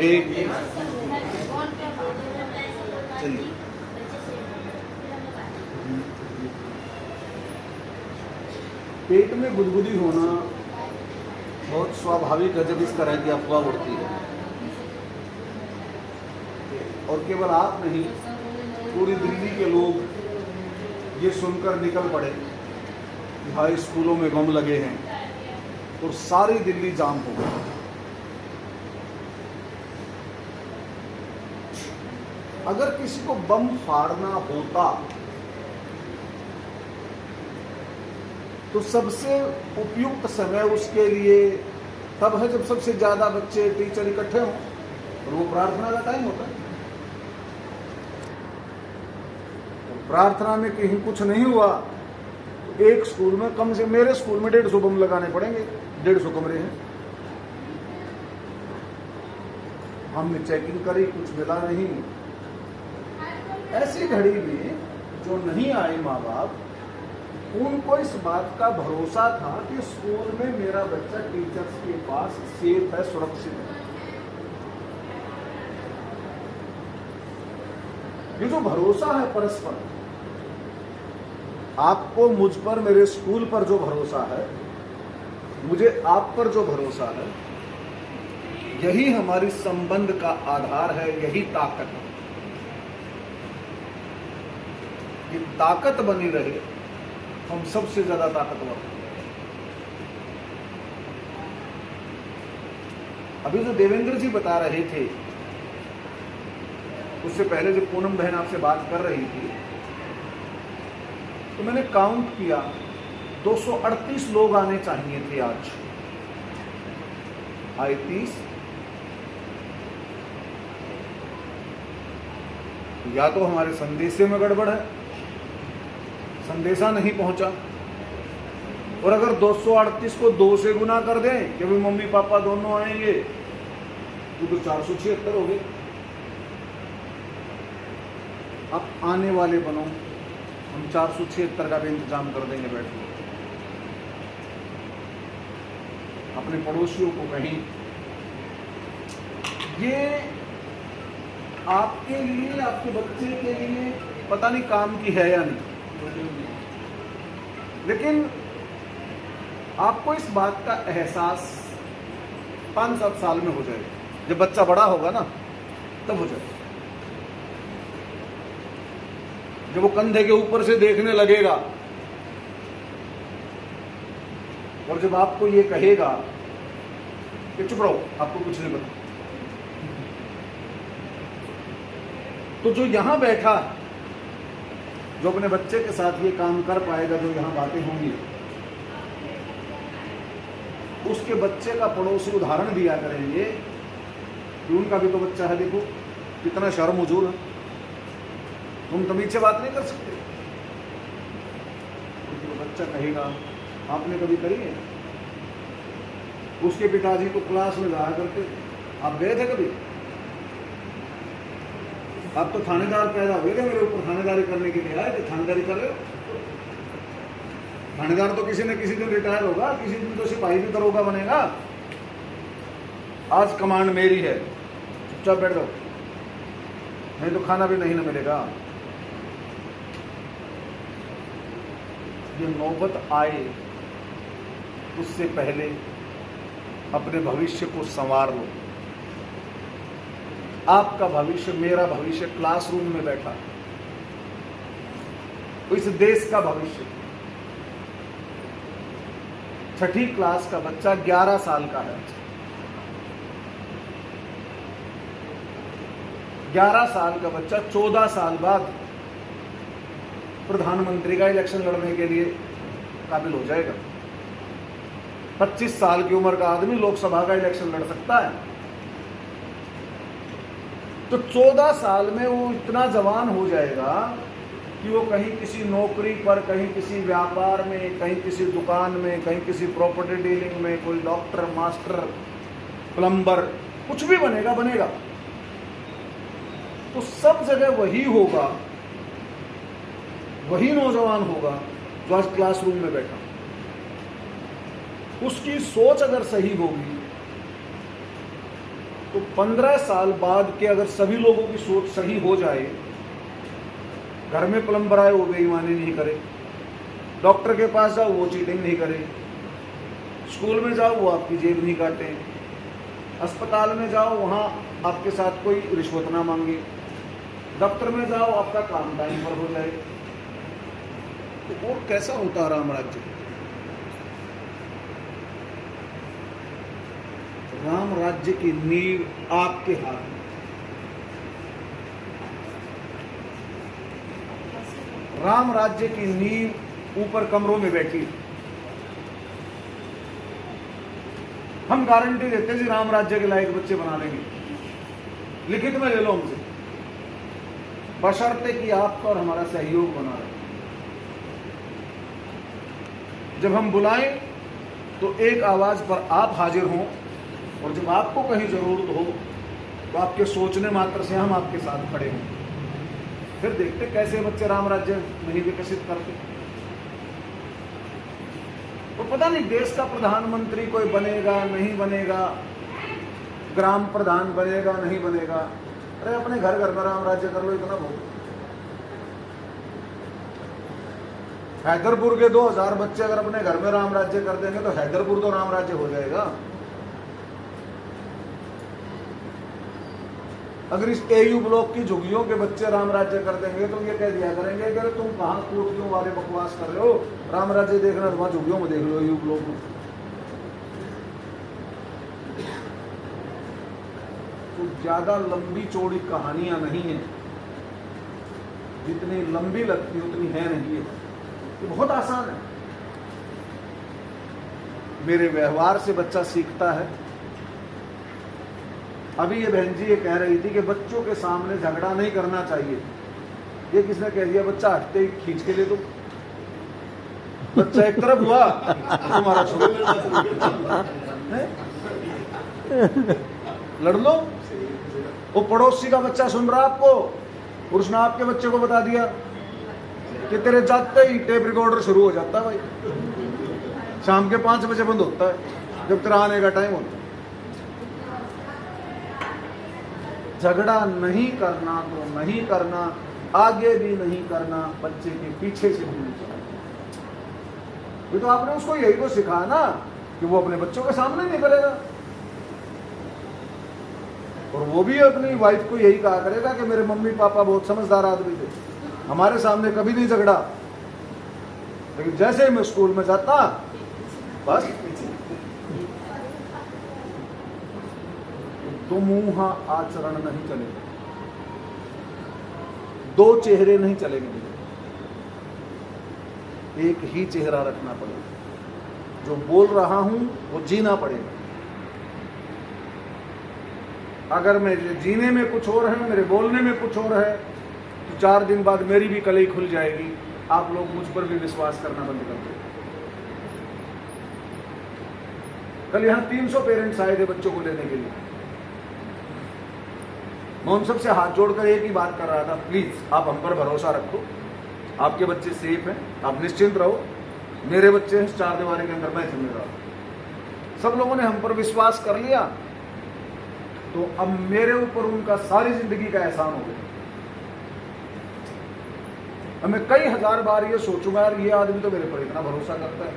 एक चलिए। पेट में गुदगुदी होना बहुत स्वाभाविक है जब इस तरह की अफवाह उड़ती है, और केवल आप नहीं, पूरी दिल्ली के लोग ये सुनकर निकल पड़े कि भाई स्कूलों में बम लगे हैं, और सारी दिल्ली जाम हो गई। अगर किसी को बम फाड़ना होता तो सबसे उपयुक्त समय उसके लिए तब है जब सबसे ज्यादा बच्चे टीचर इकट्ठे हों, और वो प्रार्थना का टाइम होता है। प्रार्थना में कहीं कुछ नहीं हुआ तो एक स्कूल में कम से, मेरे स्कूल में 150 बम लगाने पड़ेंगे, 150 कमरे हैं। हमने चेकिंग करी, कुछ मिला नहीं। ऐसी घड़ी में जो नहीं आए माँ बाप, उनको इस बात का भरोसा था कि स्कूल में मेरा बच्चा टीचर्स के पास सेफ है, सुरक्षित है। ये जो भरोसा है परस्पर, आपको मुझ पर, मेरे स्कूल पर जो भरोसा है, मुझे आप पर जो भरोसा है, यही हमारी संबंध का आधार है, यही ताकत है। ये ताकत बनी रहे, हम सबसे ज्यादा ताकतवर हैं। अभी जो देवेंद्र जी बता रहे थे, उससे पहले जब पूनम बहन आपसे बात कर रही थी तो मैंने काउंट किया, 238 लोग आने चाहिए थे आज, आए 30। या तो हमारे संदेशे में गड़बड़ है, संदेशा नहीं पहुंचा, और अगर 238 को 2 से गुना कर दें कि भी मम्मी पापा दोनों आएंगे तो 476 हो गए। अब आने वाले बनो, हम 476 का भी इंतजाम कर देंगे बैठ के। अपने पड़ोसियों को कहीं, ये आपके लिए, आपके बच्चे के लिए पता नहीं काम की है या नहीं, लेकिन आपको इस बात का एहसास 5-7 साल में हो जाएगा। जब बच्चा बड़ा होगा ना, तब हो जाएगा। जब वो कंधे के ऊपर से देखने लगेगा, और जब आपको ये कहेगा कि चुप रहो, आपको कुछ नहीं पता, तो जो यहां बैठा, जो अपने बच्चे के साथ ये काम कर पाएगा, जो यहां बातें होंगी, उसके बच्चे का पड़ोसी उदाहरण दिया करेंगे कि उनका भी तो बच्चा है, देखो कितना शर्म-उजूर है, तुम तमीज़ बात नहीं कर सकते। तो बच्चा कहेगा, आपने कभी करी है? उसके पिताजी तो क्लास में जाया करते, आप गए थे कभी? आप तो थानेदार पैदा हुए थे मेरे ऊपर, थानेदारी करने के लिए आए थे, थानेदारी कर रहे हो। थानेदार तो किसी न किसी दिन रिटायर होगा, किसी दिन तो सिपाही भी दरोगा बनेगा। आज कमांड मेरी है, चुपचाप बैठ जाओ, नहीं तो खाना भी नहीं ना मिलेगा। ये नौबत आए उससे पहले अपने भविष्य को संवार लो। आपका भविष्य, मेरा भविष्य क्लासरूम में बैठा, इस देश का भविष्य। 6ठी क्लास का बच्चा 11 साल का है। 11 साल का बच्चा 14 साल बाद प्रधानमंत्री का इलेक्शन लड़ने के लिए काबिल हो जाएगा। 25 साल की उम्र का आदमी लोकसभा का इलेक्शन लड़ सकता है। तो 14 साल में वो इतना जवान हो जाएगा कि वो कहीं किसी नौकरी पर, कहीं किसी व्यापार में, कहीं किसी दुकान में, कहीं किसी प्रॉपर्टी डीलिंग में, कोई डॉक्टर, मास्टर, प्लम्बर, कुछ भी बनेगा। तो सब जगह वही होगा, वही नौजवान होगा जो आज क्लासरूम में बैठा। उसकी सोच अगर सही होगी तो 15 साल बाद के अगर सभी लोगों की सोच सही हो जाए, घर में प्लम्बर आए वो बेईमानी नहीं करे, डॉक्टर के पास जाओ वो चीटिंग नहीं करे, स्कूल में जाओ वो आपकी जेब नहीं काटे, अस्पताल में जाओ वहाँ आपके साथ कोई रिश्वत ना मांगे, दफ्तर में जाओ आपका काम टाइम पर हो जाए, तो और कैसा होता है राम राज्य? राम राज्य की नींव आपके हाथ में। राम राज्य की नींव ऊपर कमरों में बैठी। हम गारंटी देते हैं जी राम राज्य के लायक बच्चे बना लेंगे, लिखित में ले लो हमसे, बशर्ते कि आपका और हमारा सहयोग बना रहे। जब हम बुलाएं तो एक आवाज पर आप हाजिर हों, और जब आपको कहीं जरूरत हो तो आपके सोचने मात्र से हम आपके साथ खड़े हों। फिर देखते कैसे बच्चे राम राज्य नहीं विकसित करते। और पता नहीं देश का प्रधानमंत्री कोई बनेगा नहीं बनेगा, ग्राम प्रधान बनेगा नहीं बनेगा, अरे अपने घर घर में राम राज्य कर लो, इतना बहुत। हैदरपुर के 2000 बच्चे अगर अपने घर में राम राज्य कर देंगे तो हैदरपुर तो राम राज्य हो जाएगा। अगर इस एयू ब्लॉक की झुग्गियों के बच्चे राम राज्य कर देंगे तो ये कह दिया करेंगे कि तुम कहां कोटियों वाले बकवास कर रहे हो, राम राज्य देखना तो वहां झुग्गियों में देख लो, एयू ब्लॉक में। तो ज्यादा लंबी चौड़ी कहानियां नहीं है, जितनी लंबी लगती उतनी है नहीं है। ये बहुत आसान है। मेरे व्यवहार से बच्चा सीखता है। अभी ये बहन जी ये कह रही थी कि बच्चों के सामने झगड़ा नहीं करना चाहिए। ये किसने कह दिया? बच्चा हटते ही खींच के ले दो। बच्चा एक तरफ हुआ तुम्हारा लड़ लो। वो पड़ोसी का बच्चा सुन रहा आपको, उसने आपके बच्चे को बता दिया कि तेरे जाते ही टेप रिकॉर्डर शुरू हो जाता है भाई, शाम के 5 बजे बंद होता है जब तेरा आने का टाइम होता है। झगड़ा नहीं करना तो नहीं करना, आगे भी नहीं करना, बच्चे के पीछे से भी नहीं चलना। ये तो आपने उसको यही तो सिखाया ना कि वो अपने बच्चों के सामने नहीं करेगा, और वो भी अपनी वाइफ को यही कहा करेगा कि मेरे मम्मी पापा बहुत समझदार आदमी थे, हमारे सामने कभी नहीं झगड़ा। लेकिन जैसे ही मैं स्कूल में जाता बस दो मुंहा आचरण नहीं चलेगा, 2 चेहरे नहीं चलेंगे, एक ही चेहरा रखना पड़ेगा। जो बोल रहा हूं वो जीना पड़ेगा। अगर मेरे जीने में कुछ और है, मेरे बोलने में कुछ और है, तो 4 दिन बाद मेरी भी कलई खुल जाएगी। आप लोग मुझ पर भी विश्वास करना बंद कर दो। कल यहां 300 पेरेंट्स आए थे बच्चों को लेने के लिए। मैं उन सबसे हाथ जोड़कर एक ही बात कर रहा था, प्लीज आप हम पर भरोसा रखो, आपके बच्चे सेफ हैं, आप निश्चिंत रहो, मेरे बच्चे हैं, 4 दीवारी के अंदर मैं जिम्मेदार हूं। सब लोगों ने हम पर विश्वास कर लिया, तो अब मेरे ऊपर उनका सारी जिंदगी का एहसान हो गया। अब मैं कई हजार बार ये सोचूंगा, यार ये आदमी तो मेरे पर इतना भरोसा करता है,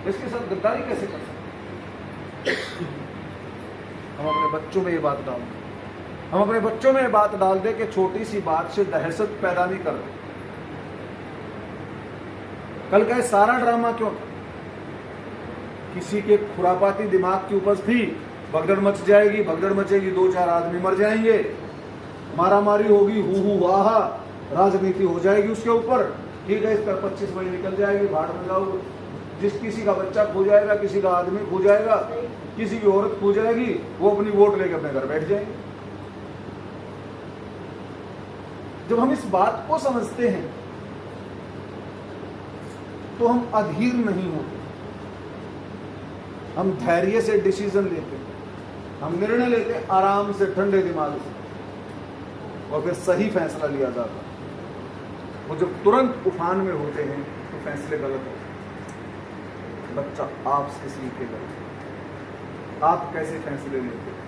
इसके साथ गद्दारी कैसे कर सकते। हम अपने बच्चों में ये बात डाल दें, हम अपने बच्चों में ये बात डाल दें कि छोटी सी बात से दहशत पैदा नहीं करते। कल का सारा ड्रामा क्यों? किसी के खुरापाती दिमाग की उपज थी, भगदड़ मच जाएगी, भगदड़ मचेगी, 2-4 आदमी मर जाएंगे, मारामारी होगी, हु हा, राजनीति हो जाएगी उसके ऊपर। ठीक है, इस पर 25 मई निकल जाएगी, भाड़ में जाओ। जिस किसी का बच्चा खो जाएगा, किसी का आदमी खो जाएगा, किसी की औरत खो जाएगी, वो अपनी वोट लेकर अपने घर बैठ जाएंगे। जब हम इस बात को समझते हैं तो हम अधीर नहीं होते, हम धैर्य से डिसीजन लेते हैं, हम निर्णय लेते हैं आराम से, ठंडे दिमाग से, और फिर सही फैसला लिया जाता है। वो जब तुरंत उफान में होते हैं तो फैसले गलत होते हैं। बच्चा आपसे सीखेगा आप कैसे फैसले लेते हैं।